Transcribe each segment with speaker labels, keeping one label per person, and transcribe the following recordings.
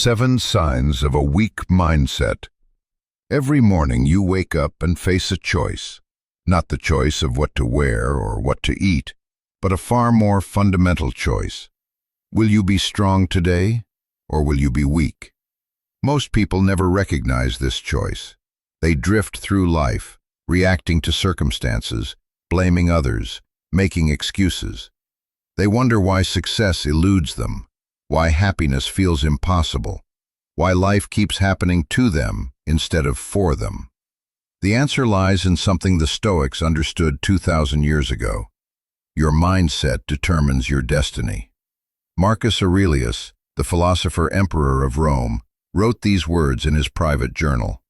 Speaker 1: 7 Signs of a Weak Mindset. Every morning you wake up and face a choice. Not the choice of what to wear or what to eat, but a far more fundamental choice. Will you be strong today, or will you be weak? Most people never recognize this choice. They drift through life, reacting to circumstances, blaming others, making excuses. They wonder why success eludes them, why happiness feels impossible, why life keeps happening to them instead of for them. The answer lies in something the Stoics understood 2,000 years ago. Your mindset determines your destiny. Marcus Aurelius, the philosopher-emperor of Rome, wrote these words in his private journal.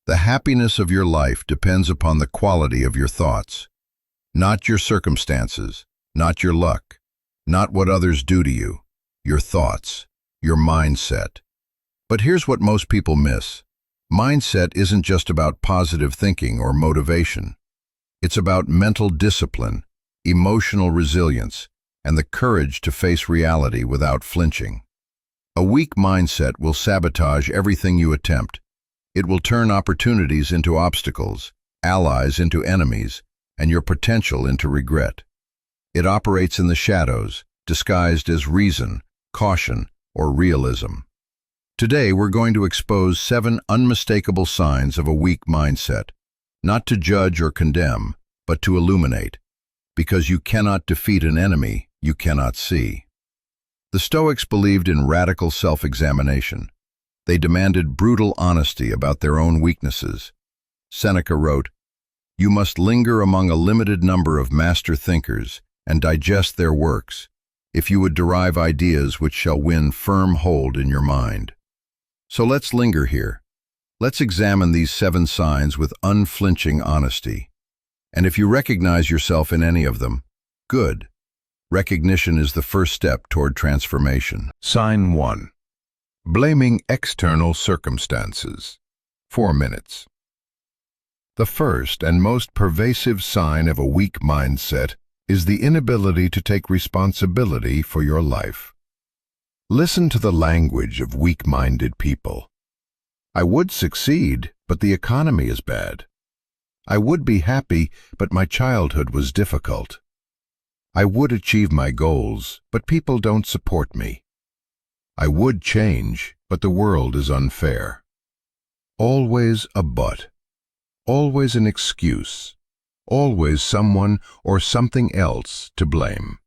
Speaker 1: The happiness of your life depends upon the quality of your thoughts. Not your circumstances, not your luck, not what others do to you. Your thoughts, your mindset. But here's what most people miss. Mindset isn't just about positive thinking or motivation. It's about mental discipline, emotional resilience, and the courage to face reality without flinching. A weak mindset will sabotage everything you attempt. It will turn opportunities into obstacles, allies into enemies, and your potential into regret. It operates in the shadows, disguised as reason, caution, or realism. Today we're going to expose 7 unmistakable signs of a weak mindset, not to judge or condemn, but to illuminate, because you cannot defeat an enemy you cannot see. The Stoics believed in radical self-examination. They demanded brutal honesty about their own weaknesses. Seneca wrote, "You must linger among a limited number of master thinkers and digest their works, if you would derive ideas which shall win firm hold in your mind." So let's linger here. Let's examine these 7 signs with unflinching honesty. And if you recognize yourself in any of them, good. Recognition is the first step toward transformation. Sign 1. Blaming external circumstances. 4 minutes. The first and most pervasive sign of a weak mindset is the inability to take responsibility for your life. Listen to the language of weak-minded people. I would succeed, but the economy is bad. I would be happy, but my childhood was difficult. I would achieve my goals, but people don't support me. I would change, but the world is unfair. Always a but. Always an excuse. Always someone or something else to blame.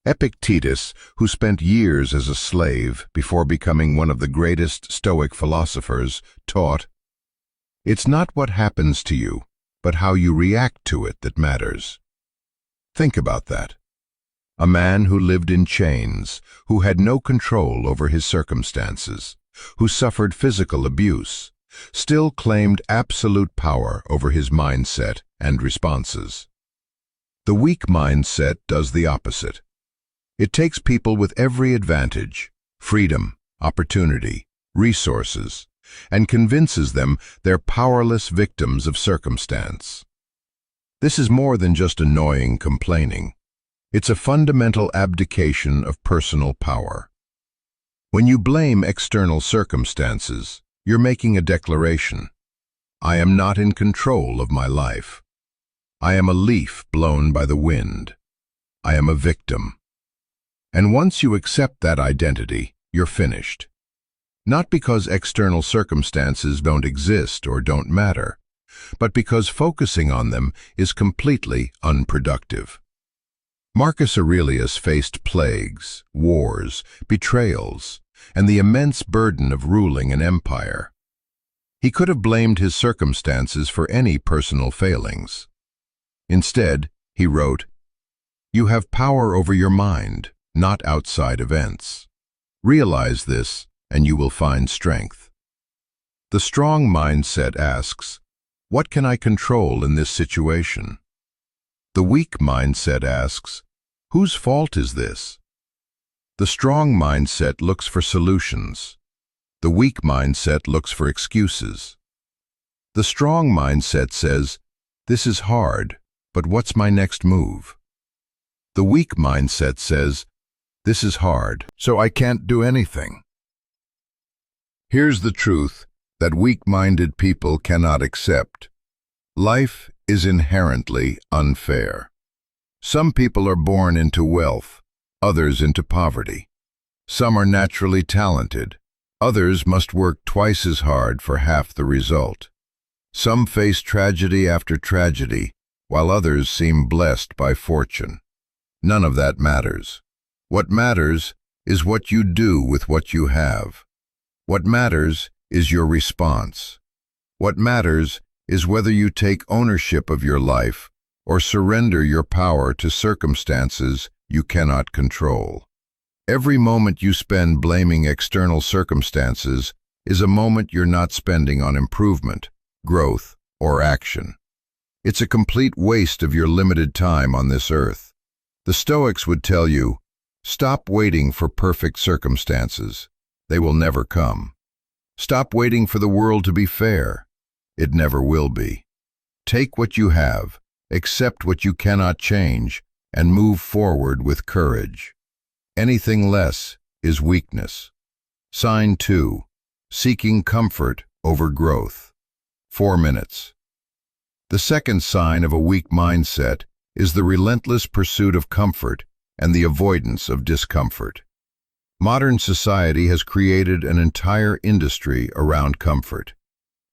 Speaker 1: Epictetus, who spent years as a slave before becoming one of the greatest Stoic philosophers, taught, "It's not what happens to you, but how you react to it that matters." Think about that. A man who lived in chains, who had no control over his circumstances, who suffered physical abuse, still claimed absolute power over his mindset and responses. The weak mindset does the opposite. It takes people with every advantage, freedom, opportunity, resources, and convinces them they're powerless victims of circumstance. This is more than just annoying complaining. It's a fundamental abdication of personal power. When you blame external circumstances, you're making a declaration. I am not in control of my life. I am a leaf blown by the wind. I am a victim. And once you accept that identity, you're finished. Not because external circumstances don't exist or don't matter, but because focusing on them is completely unproductive. Marcus Aurelius faced plagues, wars, betrayals, and the immense burden of ruling an empire. He could have blamed his circumstances for any personal failings. Instead, he wrote, "You have power over your mind, not outside events. Realize this, and you will find strength." The strong mindset asks, what can I control in this situation? The weak mindset asks, whose fault is this? The strong mindset looks for solutions. The weak mindset looks for excuses. The strong mindset says, this is hard, but what's my next move? The weak mindset says, this is hard, so I can't do anything. Here's the truth that weak-minded people cannot accept. Life is inherently unfair. Some people are born into wealth, others into poverty. Some are naturally talented, others must work twice as hard for half the result. Some face tragedy after tragedy, while others seem blessed by fortune. None of that matters. What matters is what you do with what you have. What matters is your response. What matters is whether you take ownership of your life or surrender your power to circumstances you cannot control. Every moment you spend blaming external circumstances is a moment you're not spending on improvement, growth, or action. It's a complete waste of your limited time on this earth. The Stoics would tell you, stop waiting for perfect circumstances. They will never come. Stop waiting for the world to be fair. It never will be. Take what you have, accept what you cannot change, and move forward with courage. Anything less is weakness. Sign 2. Seeking comfort over growth. 4 minutes. The second sign of a weak mindset is the relentless pursuit of comfort and the avoidance of discomfort. Modern society has created an entire industry around comfort.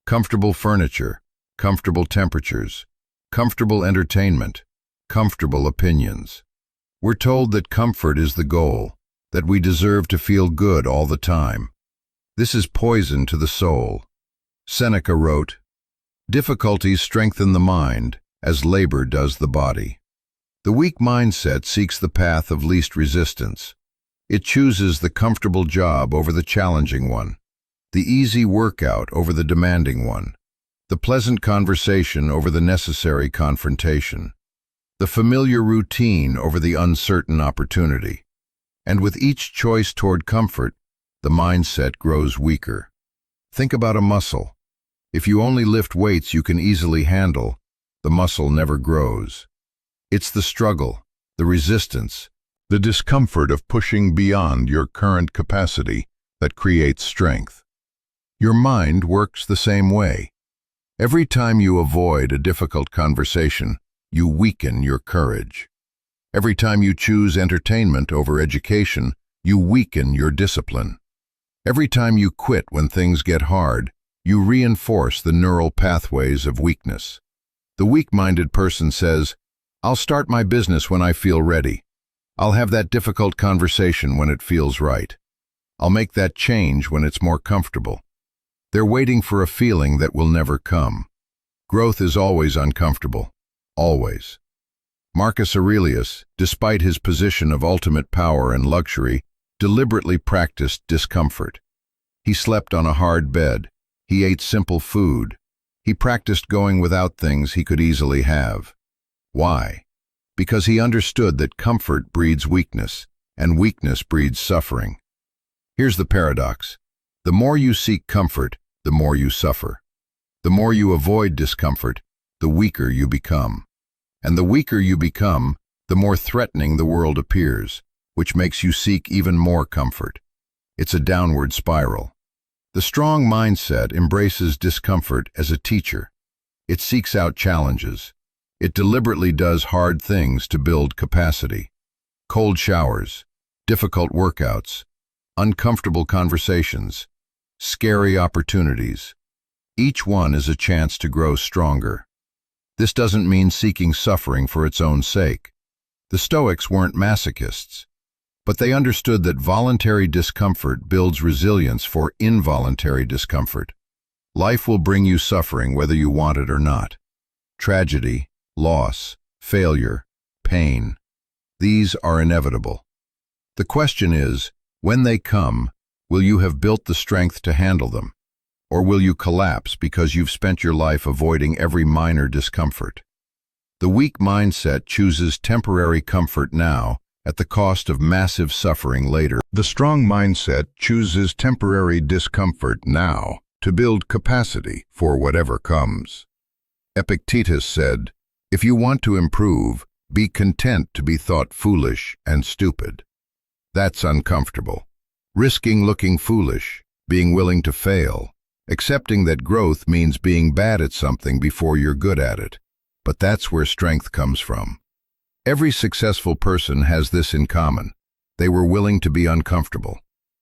Speaker 1: Comfortable furniture, comfortable temperatures, comfortable entertainment, comfortable opinions. We're told that comfort is the goal, that we deserve to feel good all the time. This is poison to the soul. Seneca wrote, "Difficulties strengthen the mind, as labor does the body." The weak mindset seeks the path of least resistance. It chooses the comfortable job over the challenging one, the easy workout over the demanding one, the pleasant conversation over the necessary confrontation, the familiar routine over the uncertain opportunity. And with each choice toward comfort, the mindset grows weaker. Think about a muscle. If you only lift weights you can easily handle, the muscle never grows. It's the struggle, the resistance, the discomfort of pushing beyond your current capacity that creates strength. Your mind works the same way. Every time you avoid a difficult conversation, you weaken your courage. Every time you choose entertainment over education, you weaken your discipline. Every time you quit when things get hard, you reinforce the neural pathways of weakness. The weak-minded person says, "I'll start my business when I feel ready. I'll have that difficult conversation when it feels right. I'll make that change when it's more comfortable." They're waiting for a feeling that will never come. Growth is always uncomfortable. Always. Marcus Aurelius, despite his position of ultimate power and luxury, deliberately practiced discomfort. He slept on a hard bed. He ate simple food. He practiced going without things he could easily have. Why? Because he understood that comfort breeds weakness, and weakness breeds suffering. Here's the paradox. The more you seek comfort, the more you suffer. The more you avoid discomfort, the weaker you become. And the weaker you become, the more threatening the world appears, which makes you seek even more comfort. It's a downward spiral. The strong mindset embraces discomfort as a teacher. It seeks out challenges. It deliberately does hard things to build capacity. Cold showers, difficult workouts, uncomfortable conversations, scary opportunities. Each one is a chance to grow stronger. This doesn't mean seeking suffering for its own sake. The Stoics weren't masochists, but they understood that voluntary discomfort builds resilience for involuntary discomfort. Life will bring you suffering whether you want it or not. Tragedy, loss, failure, pain. These are inevitable. The question is, when they come, will you have built the strength to handle them? Or will you collapse because you've spent your life avoiding every minor discomfort? The weak mindset chooses temporary comfort now at the cost of massive suffering later. The strong mindset chooses temporary discomfort now to build capacity for whatever comes. Epictetus said, "If you want to improve, be content to be thought foolish and stupid." That's uncomfortable. Risking looking foolish being willing to fail, accepting that growth means being bad at something before you're good at it. But that's where strength comes from. Every successful person has this in common. They were willing to be uncomfortable.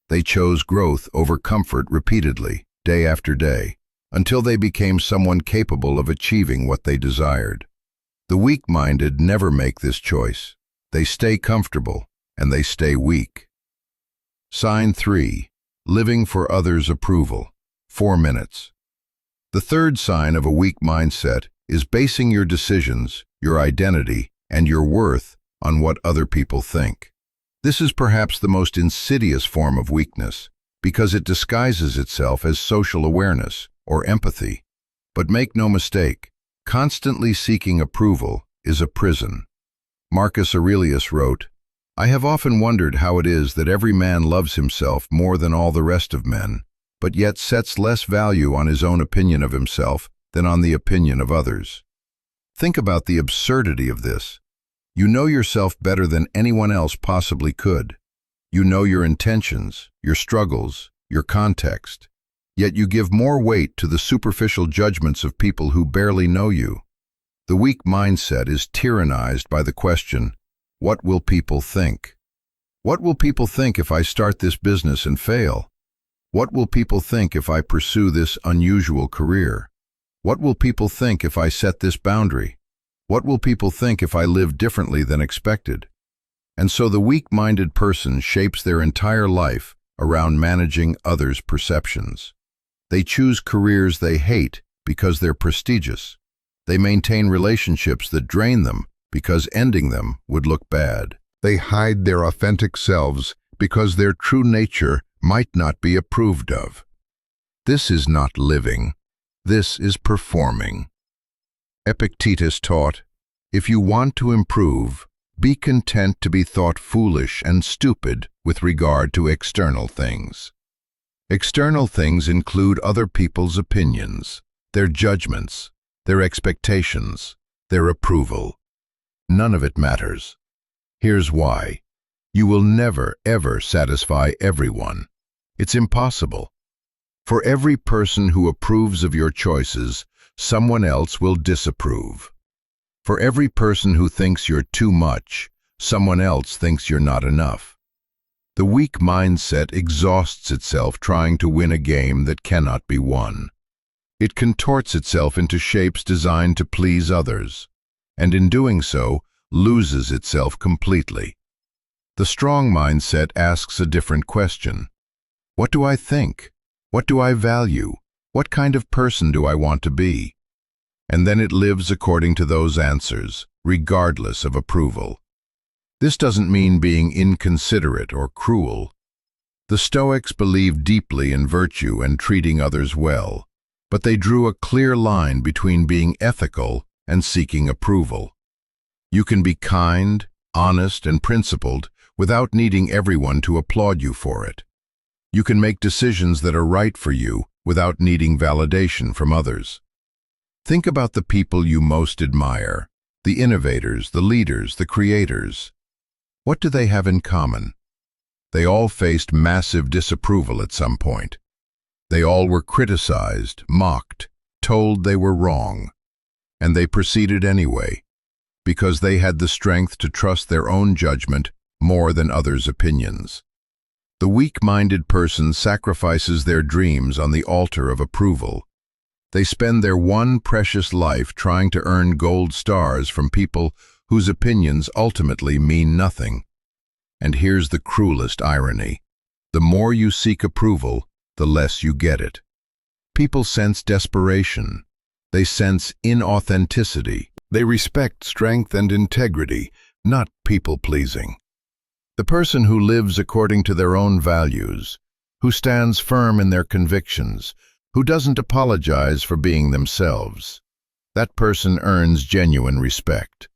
Speaker 1: They chose growth over comfort repeatedly, day after day, until they became someone capable of achieving what they desired. The weak-minded never make this choice. They stay comfortable, and they stay weak. Sign 3. Living for others' approval. 4 minutes. The third sign of a weak mindset is basing your decisions, your identity, and your worth on what other people think. This is perhaps the most insidious form of weakness, because it disguises itself as social awareness or empathy. But make no mistake, constantly seeking approval is a prison. Marcus Aurelius wrote, "I have often wondered how it is that every man loves himself more than all the rest of men, but yet sets less value on his own opinion of himself than on the opinion of others." Think about the absurdity of this. You know yourself better than anyone else possibly could. You know your intentions, your struggles, your context. Yet you give more weight to the superficial judgments of people who barely know you. The weak mindset is tyrannized by the question, what will people think? What will people think if I start this business and fail? What will people think if I pursue this unusual career? What will people think if I set this boundary? What will people think if I live differently than expected? And so the weak-minded person shapes their entire life around managing others' perceptions. They choose careers they hate because they're prestigious. They maintain relationships that drain them because ending them would look bad. They hide their authentic selves because their true nature might not be approved of. This is not living. This is performing. Epictetus taught, "If you want to improve, be content to be thought foolish and stupid with regard to external things." External things include other people's opinions, their judgments, their expectations, their approval. None of it matters. Here's why. You will never, ever satisfy everyone. It's impossible. For every person who approves of your choices, someone else will disapprove. For every person who thinks you're too much, someone else thinks you're not enough. The weak mindset exhausts itself trying to win a game that cannot be won. It contorts itself into shapes designed to please others, and in doing so, loses itself completely. The strong mindset asks a different question. What do I think? What do I value? What kind of person do I want to be? And then it lives according to those answers, regardless of approval. This doesn't mean being inconsiderate or cruel. The Stoics believed deeply in virtue and treating others well, but they drew a clear line between being ethical and seeking approval. You can be kind, honest, and principled without needing everyone to applaud you for it. You can make decisions that are right for you without needing validation from others. Think about the people you most admire, the innovators, the leaders, the creators. What do they have in common? They all faced massive disapproval at some point. They all were criticized, mocked, told they were wrong. And they proceeded anyway, because they had the strength to trust their own judgment more than others' opinions. The weak-minded person sacrifices their dreams on the altar of approval. They spend their one precious life trying to earn gold stars from people whose opinions ultimately mean nothing. And here's the cruelest irony. The more you seek approval, the less you get it. People sense desperation. They sense inauthenticity. They respect strength and integrity, not people-pleasing. The person who lives according to their own values, who stands firm in their convictions, who doesn't apologize for being themselves, that person earns genuine respect.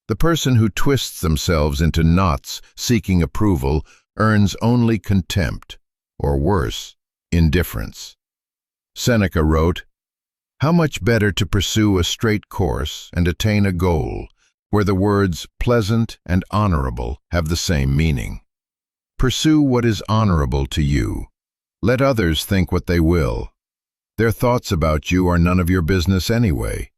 Speaker 1: The person who twists themselves into knots seeking approval earns only contempt, or worse, indifference. Seneca wrote, "How much better to pursue a straight course and attain a goal, where the words pleasant and honorable have the same meaning. Pursue what is honorable to you. Let others think what they will. Their thoughts about you are none of your business anyway.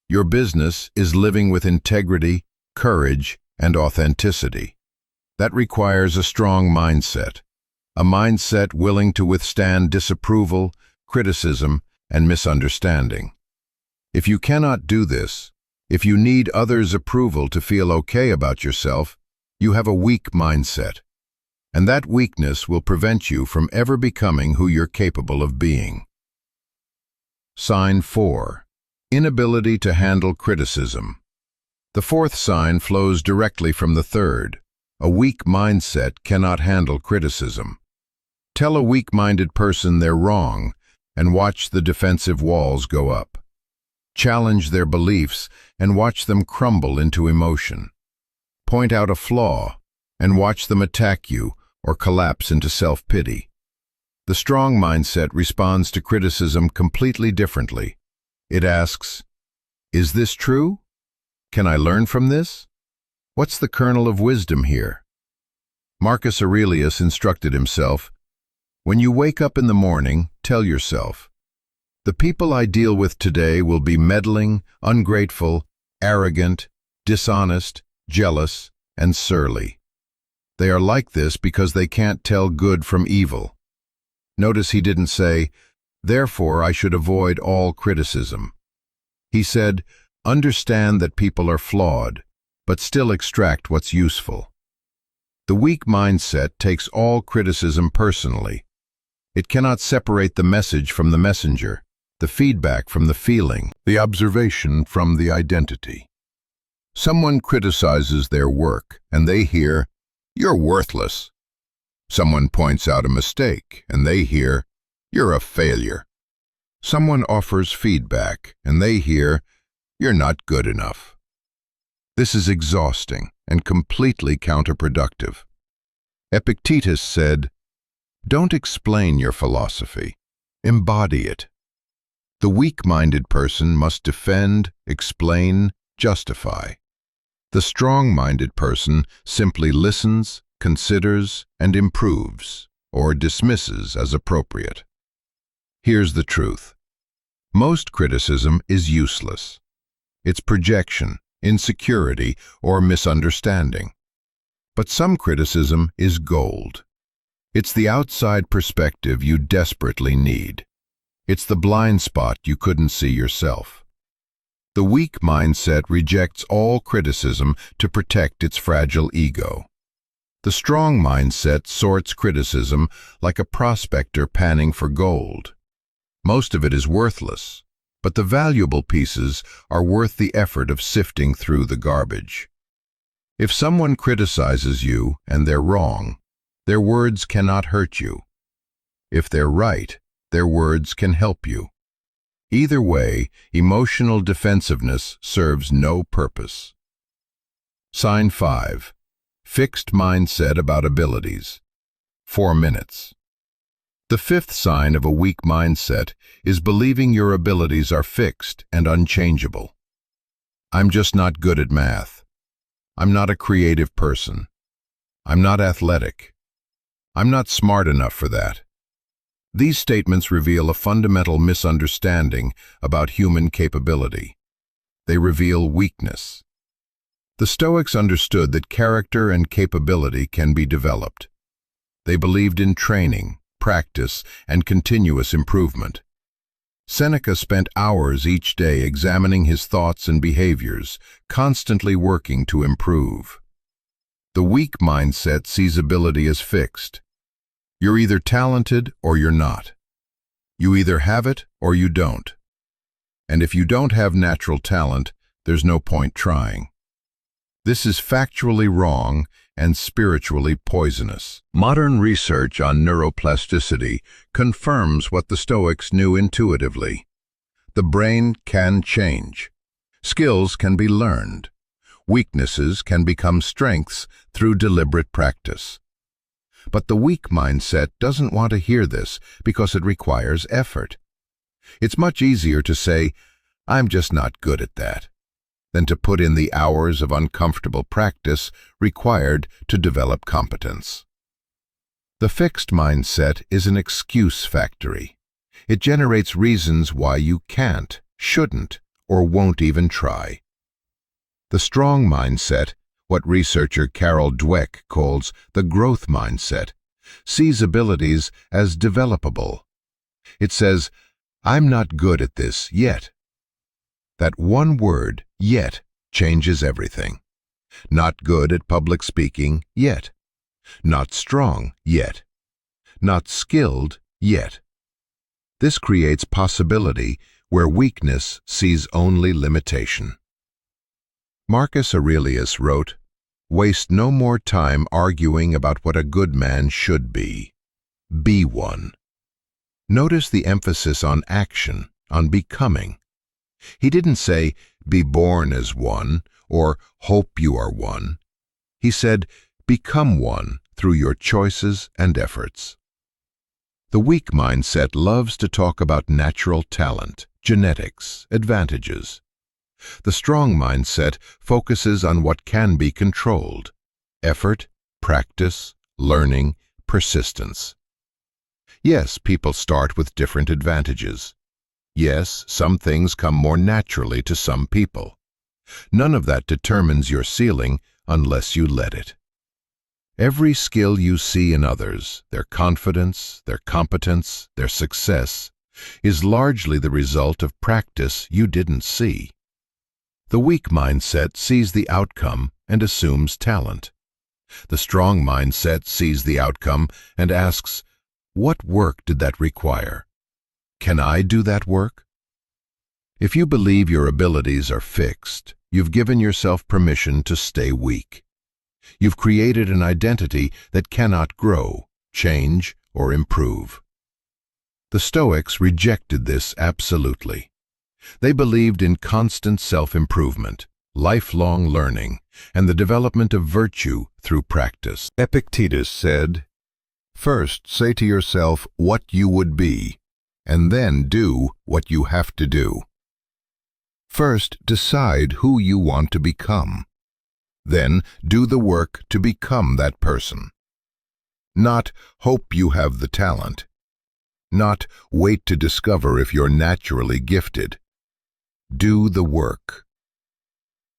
Speaker 1: Your business is living with integrity, courage, and authenticity. That requires a strong mindset, a mindset willing to withstand disapproval, criticism, and misunderstanding. If you cannot do this, if you need others' approval to feel okay about yourself, you have a weak mindset. And that weakness will prevent you from ever becoming who you're capable of being. Sign 4. Inability to handle criticism. The fourth sign flows directly from the third. A weak mindset cannot handle criticism. Tell a weak-minded person they're wrong and watch the defensive walls go up. Challenge their beliefs and watch them crumble into emotion. Point out a flaw and watch them attack you or collapse into self-pity. The strong mindset responds to criticism completely differently. It asks, "Is this true? Can I learn from this? What's the kernel of wisdom here?" Marcus Aurelius instructed himself, "When you wake up in the morning, tell yourself, the people I deal with today will be meddling, ungrateful, arrogant, dishonest, jealous, and surly. They are like this because they can't tell good from evil." Notice he didn't say, "Therefore I should avoid all criticism." He said, "Understand that people are flawed, but still extract what's useful." The weak mindset takes all criticism personally. It cannot separate the message from the messenger, the feedback from the feeling, the observation from the identity. Someone criticizes their work, and they hear, "You're worthless." Someone points out a mistake, and they hear, "You're a failure." Someone offers feedback, and they hear, "You're not good enough." This is exhausting and completely counterproductive. Epictetus said, "Don't explain your philosophy, embody it." The weak-minded person must defend, explain, justify. The strong-minded person simply listens, considers, and improves, or dismisses as appropriate. Here's the truth. Most criticism is useless. It's projection, insecurity, or misunderstanding. But some criticism is gold. It's the outside perspective you desperately need. It's the blind spot you couldn't see yourself. The weak mindset rejects all criticism to protect its fragile ego. The strong mindset sorts criticism like a prospector panning for gold. Most of it is worthless, but the valuable pieces are worth the effort of sifting through the garbage. If someone criticizes you and they're wrong, their words cannot hurt you. If they're right, their words can help you. Either way, emotional defensiveness serves no purpose. Sign 5. Fixed mindset about abilities. 4 minutes. The fifth sign of a weak mindset is believing your abilities are fixed and unchangeable. I'm just not good at math. I'm not a creative person. I'm not athletic. I'm not smart enough for that. These statements reveal a fundamental misunderstanding about human capability. They reveal weakness. The Stoics understood that character and capability can be developed. They believed in training, practice, and continuous improvement. Seneca spent hours each day examining his thoughts and behaviors, constantly working to improve. The weak mindset sees ability as fixed. You're either talented or you're not. You either have it or you don't. And if you don't have natural talent, there's no point trying. This is factually wrong and spiritually poisonous. Modern research on neuroplasticity confirms what the Stoics knew intuitively. The brain can change. Skills can be learned. Weaknesses can become strengths through deliberate practice. But the weak mindset doesn't want to hear this because it requires effort. It's much easier to say, "I'm just not good at that," than to put in the hours of uncomfortable practice required to develop competence. The fixed mindset is an excuse factory. It generates reasons why you can't, shouldn't, or won't even try. The strong mindset, what researcher Carol Dweck calls the growth mindset, sees abilities as developable. It says, "I'm not good at this yet." That one word, yet, changes everything. Not good at public speaking yet. Not strong yet. Not skilled yet. This creates possibility where weakness sees only limitation. Marcus Aurelius wrote, "Waste no more time arguing about what a good man should be. Be one." Notice the emphasis on action, on becoming. He didn't say, "Be born as one," or "Hope you are one." He said, "Become one through your choices and efforts." The weak mindset loves to talk about natural talent, genetics, advantages. The strong mindset focuses on what can be controlled: effort, practice, learning, persistence. Yes, people start with different advantages. Yes, some things come more naturally to some people. None of that determines your ceiling unless you let it. Every skill you see in others, their confidence, their competence, their success, is largely the result of practice you didn't see. The weak mindset sees the outcome and assumes talent. The strong mindset sees the outcome and asks, "What work did that require? Can I do that work?" If you believe your abilities are fixed, you've given yourself permission to stay weak. You've created an identity that cannot grow, change, or improve. The Stoics rejected this absolutely. They believed in constant self-improvement, lifelong learning, and the development of virtue through practice. Epictetus said, "First say to yourself what you would be, and then do what you have to do." First decide who you want to become. Then do the work to become that person. Not hope you have the talent. Not wait to discover if you're naturally gifted. Do the work.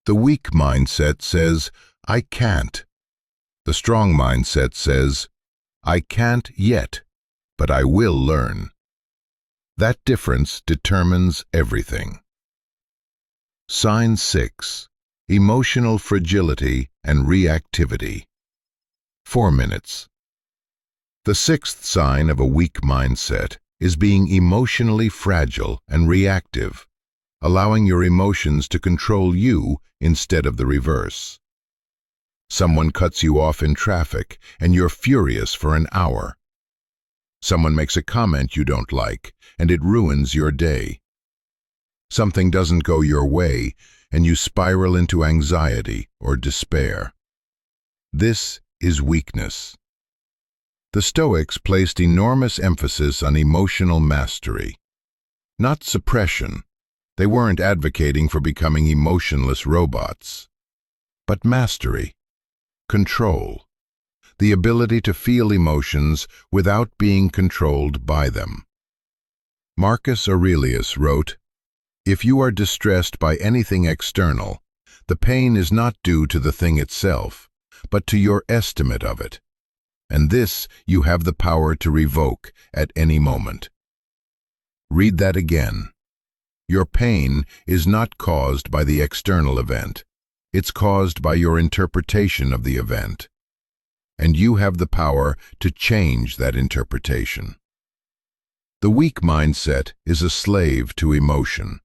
Speaker 1: The weak mindset says, "I can't." The strong mindset says, "I can't yet, but I will learn." That difference determines everything. Sign 6. Emotional fragility and reactivity. 4 minutes. The sixth sign of a weak mindset is being emotionally fragile and reactive, allowing your emotions to control you instead of the reverse. Someone cuts you off in traffic and you're furious for an hour. Someone makes a comment you don't like and it ruins your day. Something doesn't go your way and you spiral into anxiety or despair. This is weakness. The Stoics placed enormous emphasis on emotional mastery, not suppression. They weren't advocating for becoming emotionless robots, but mastery, control, the ability to feel emotions without being controlled by them. Marcus Aurelius wrote, "If you are distressed by anything external, the pain is not due to the thing itself, but to your estimate of it, and this you have the power to revoke at any moment." Read that again. Your pain is not caused by the external event. It's caused by your interpretation of the event. And you have the power to change that interpretation. The weak mindset is a slave to emotion.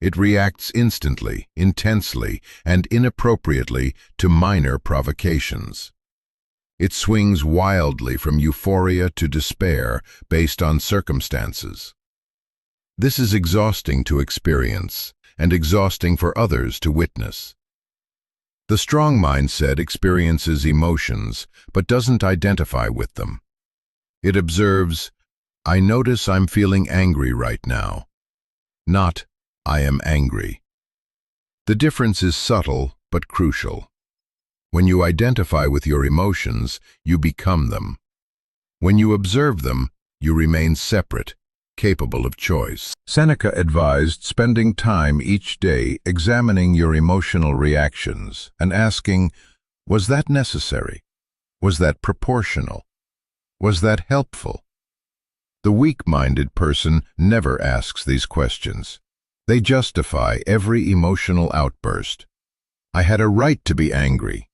Speaker 1: It reacts instantly, intensely, and inappropriately to minor provocations. It swings wildly from euphoria to despair based on circumstances. This is exhausting to experience and exhausting for others to witness. The strong mindset experiences emotions but doesn't identify with them. It observes, "I notice I'm feeling angry right now," not "I am angry." The difference is subtle but crucial. When you identify with your emotions, you become them. When you observe them, you remain separate, capable of choice. Seneca advised spending time each day examining your emotional reactions and asking, was that necessary? Was that proportional? Was that helpful? The weak-minded person never asks these questions. They justify every emotional outburst. I had a right to be angry.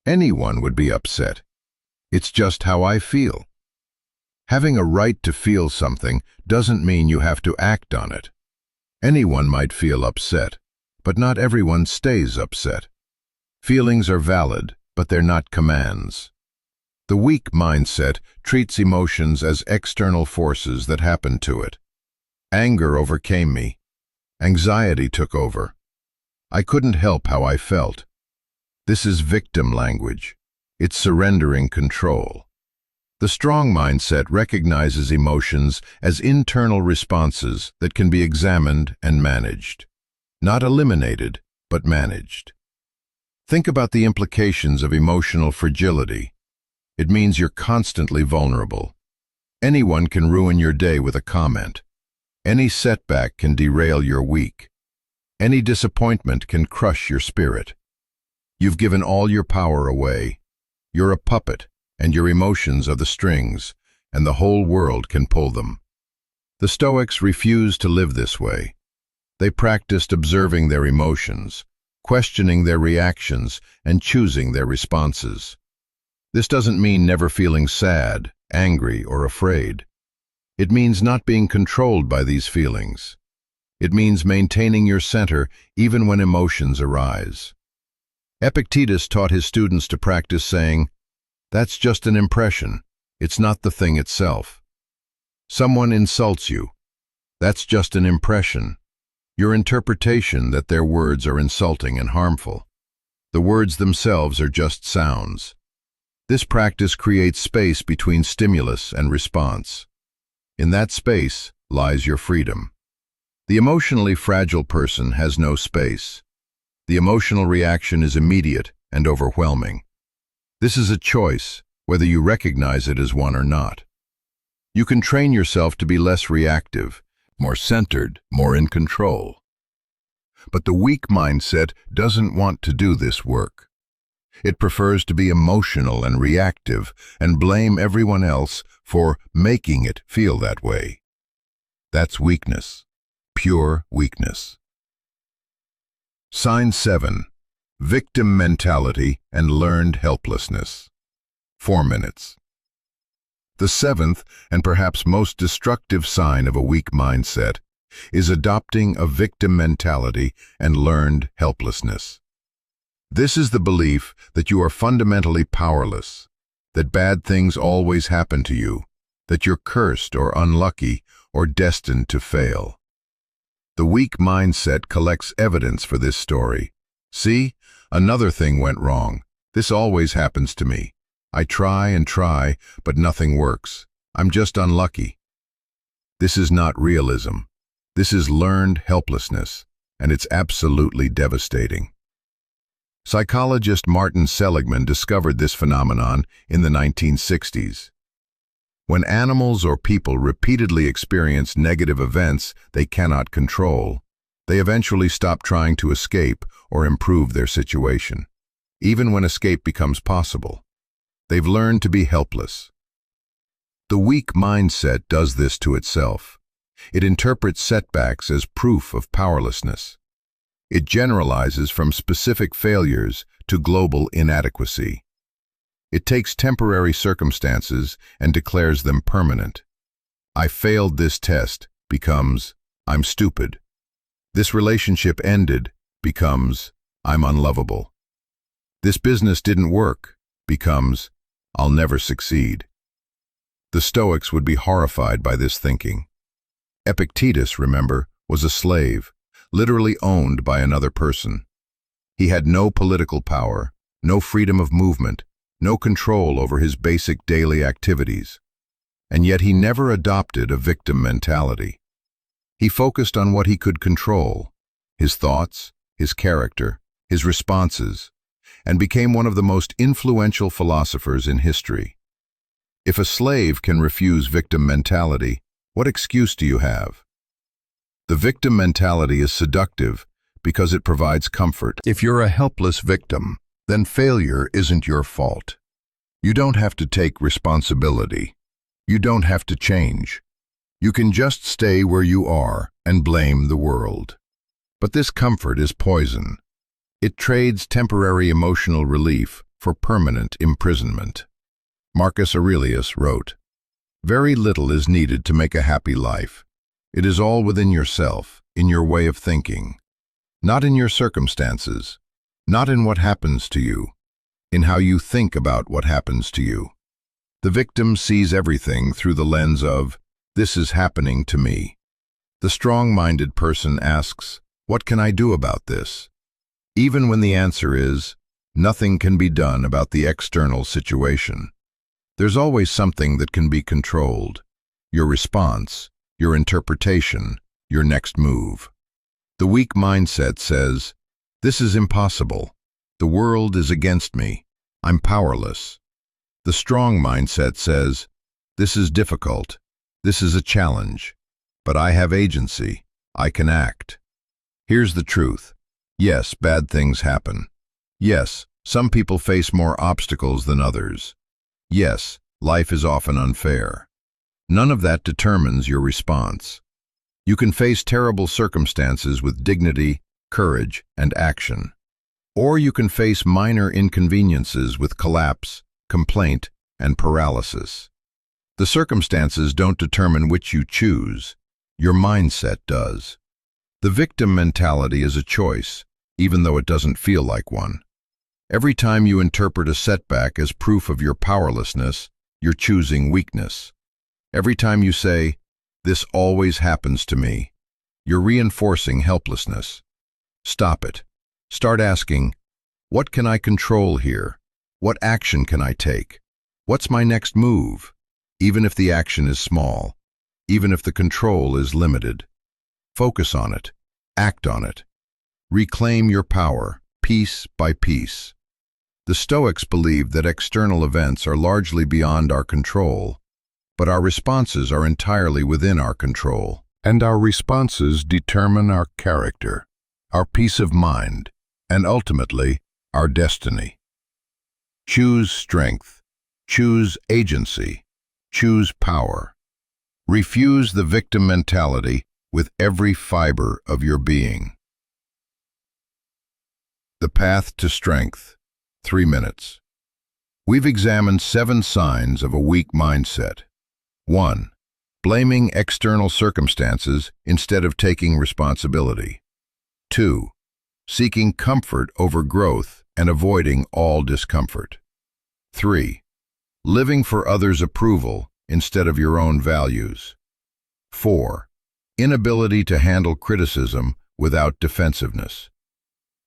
Speaker 1: Anyone would be upset. It's just how I feel. Having a right to feel something doesn't mean you have to act on it. Anyone might feel upset, but not everyone stays upset. Feelings are valid, but they're not commands. The weak mindset treats emotions as external forces that happen to it. Anger overcame me. Anxiety took over. I couldn't help how I felt. This is victim language. It's surrendering control. The strong mindset recognizes emotions as internal responses that can be examined and managed. Not eliminated, but managed. Think about the implications of emotional fragility. It means you're constantly vulnerable. Anyone can ruin your day with a comment. Any setback can derail your week. Any disappointment can crush your spirit. You've given all your power away. You're a puppet, and your emotions are the strings, and the whole world can pull them. The Stoics refused to live this way. They practiced observing their emotions, questioning their reactions, and choosing their responses. This doesn't mean never feeling sad, angry, or afraid. It means not being controlled by these feelings. It means maintaining your center even when emotions arise. Epictetus taught his students to practice saying, "That's just an impression. It's not the thing itself." Someone insults you. That's just an impression. Your interpretation that their words are insulting and harmful. The words themselves are just sounds. This practice creates space between stimulus and response. In that space lies your freedom. The emotionally fragile person has no space. The emotional reaction is immediate and overwhelming. This is a choice, whether you recognize it as one or not. You can train yourself to be less reactive, more centered, more in control. But the weak mindset doesn't want to do this work. It prefers to be emotional and reactive and blame everyone else for making it feel that way. That's weakness, pure weakness. Sign 7. Victim mentality and learned helplessness. 4 minutes. The seventh, and perhaps most destructive sign of a weak mindset, is adopting a victim mentality and learned helplessness. This is the belief that you are fundamentally powerless, that bad things always happen to you, that you're cursed or unlucky or destined to fail. The weak mindset collects evidence for this story. See, another thing went wrong. This always happens to me. I try and try, but nothing works. I'm just unlucky. This is not realism. This is learned helplessness, and it's absolutely devastating. Psychologist Martin Seligman discovered this phenomenon in the 1960s. When animals or people repeatedly experience negative events they cannot control, they eventually stop trying to escape or improve their situation. Even when escape becomes possible, they've learned to be helpless. The weak mindset does this to itself. It interprets setbacks as proof of powerlessness. It generalizes from specific failures to global inadequacy. It takes temporary circumstances and declares them permanent. I failed this test becomes, I'm stupid. This relationship ended becomes, I'm unlovable. This business didn't work becomes, I'll never succeed. The Stoics would be horrified by this thinking. Epictetus, remember, was a slave, literally owned by another person. He had no political power, no freedom of movement, no control over his basic daily activities. And yet he never adopted a victim mentality. He focused on what he could control, his thoughts, his character, his responses, and became one of the most influential philosophers in history. If a slave can refuse victim mentality, what excuse do you have? The victim mentality is seductive because it provides comfort. If you're a helpless victim, then failure isn't your fault. You don't have to take responsibility. You don't have to change. You can just stay where you are and blame the world. But this comfort is poison. It trades temporary emotional relief for permanent imprisonment. Marcus Aurelius wrote, "Very little is needed to make a happy life. It is all within yourself, in your way of thinking. Not in your circumstances, not in what happens to you, in how you think about what happens to you." The victim sees everything through the lens of, "This is happening to me." The strong-minded person asks, "What can I do about this?" Even when the answer is, "Nothing can be done about the external situation." There's always something that can be controlled: your response, your interpretation, your next move. The weak mindset says, "This is impossible. The world is against me. I'm powerless." The strong mindset says, "This is difficult. This is a challenge. But I have agency. I can act." Here's the truth. Yes, bad things happen. Yes, some people face more obstacles than others. Yes, life is often unfair. None of that determines your response. You can face terrible circumstances with dignity, courage, and action. Or you can face minor inconveniences with collapse, complaint, and paralysis. The circumstances don't determine which you choose. Your mindset does. The victim mentality is a choice, even though it doesn't feel like one. Every time you interpret a setback as proof of your powerlessness, you're choosing weakness. Every time you say, "This always happens to me," you're reinforcing helplessness. Stop it. Start asking, "What can I control here? What action can I take? What's my next move?" Even if the action is small, even if the control is limited. Focus on it. Act on it. Reclaim your power, piece by piece. The Stoics believed that external events are largely beyond our control, but our responses are entirely within our control. And our responses determine our character, our peace of mind, and ultimately, our destiny. Choose strength. Choose agency. Choose power. Refuse the victim mentality with every fiber of your being. The path to strength. 3 minutes. We've examined 7 signs of a weak mindset. 1. Blaming external circumstances instead of taking responsibility. 2. Seeking comfort over growth and avoiding all discomfort. 3. Living for others' approval instead of your own values. 4. Inability to handle criticism without defensiveness.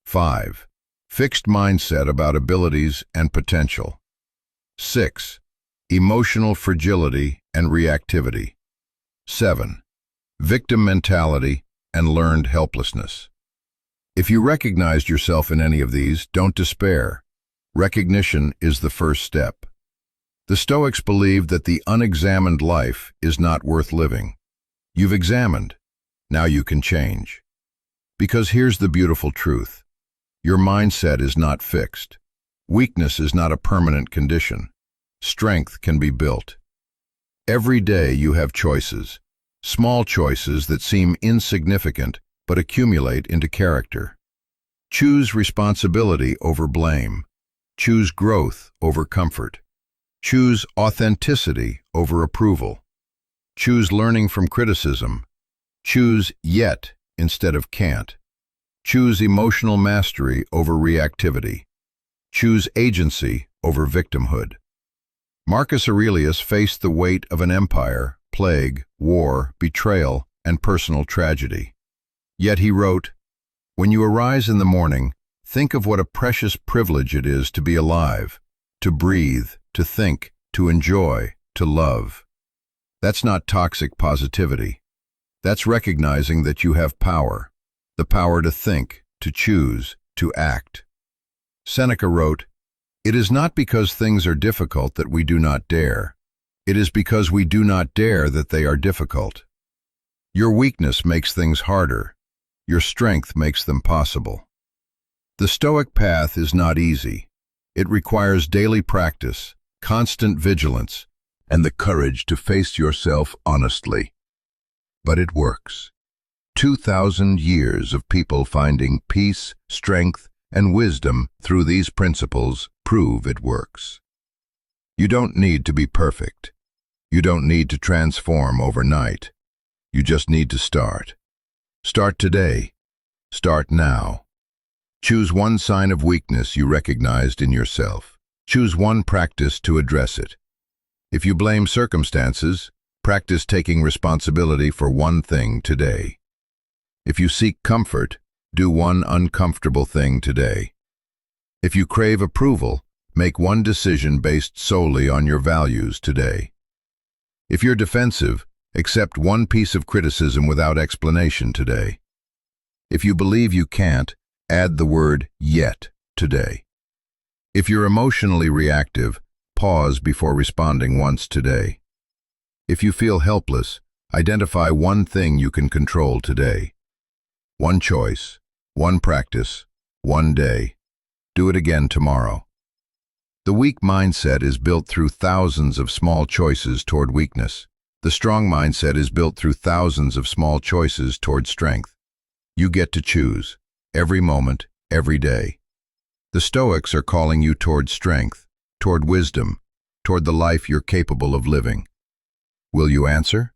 Speaker 1: 5. Fixed mindset about abilities and potential. 6. Emotional fragility and reactivity. 7. Victim mentality and learned helplessness. If you recognized yourself in any of these, don't despair. Recognition is the first step. The Stoics believed that the unexamined life is not worth living. You've examined. Now you can change. Because here's the beautiful truth. Your mindset is not fixed. Weakness is not a permanent condition. Strength can be built. Every day you have choices, small choices that seem insignificant but accumulate into character. Choose responsibility over blame. Choose growth over comfort. Choose authenticity over approval. Choose learning from criticism. Choose yet instead of can't. Choose emotional mastery over reactivity. Choose agency over victimhood. Marcus Aurelius faced the weight of an empire, plague, war, betrayal, and personal tragedy. Yet he wrote, "When you arise in the morning, think of what a precious privilege it is to be alive, to breathe, to think, to enjoy, to love." That's not toxic positivity. That's recognizing that you have power, the power to think, to choose, to act. Seneca wrote, "It is not because things are difficult that we do not dare. It is because we do not dare that they are difficult. Your weakness makes things harder. Your strength makes them possible. The Stoic path is not easy. It requires daily practice, constant vigilance, and the courage to face yourself honestly. But it works. 2,000 years of people finding peace, strength, and wisdom through these principles prove it works. You don't need to be perfect. You don't need to transform overnight. You just need to start. Start today. Start now. Choose one sign of weakness you recognized in yourself. Choose one practice to address it. If you blame circumstances, practice taking responsibility for one thing today. If you seek comfort, do one uncomfortable thing today. If you crave approval, make one decision based solely on your values today. If you're defensive, accept one piece of criticism without explanation today. If you believe you can't, add the word yet today. If you're emotionally reactive, pause before responding once today. If you feel helpless, identify one thing you can control today. One choice, one practice, one day. Do it again tomorrow. The weak mindset is built through thousands of small choices toward weakness. The strong mindset is built through thousands of small choices toward strength. You get to choose, every moment, every day. The Stoics are calling you toward strength, toward wisdom, toward the life you're capable of living. Will you answer?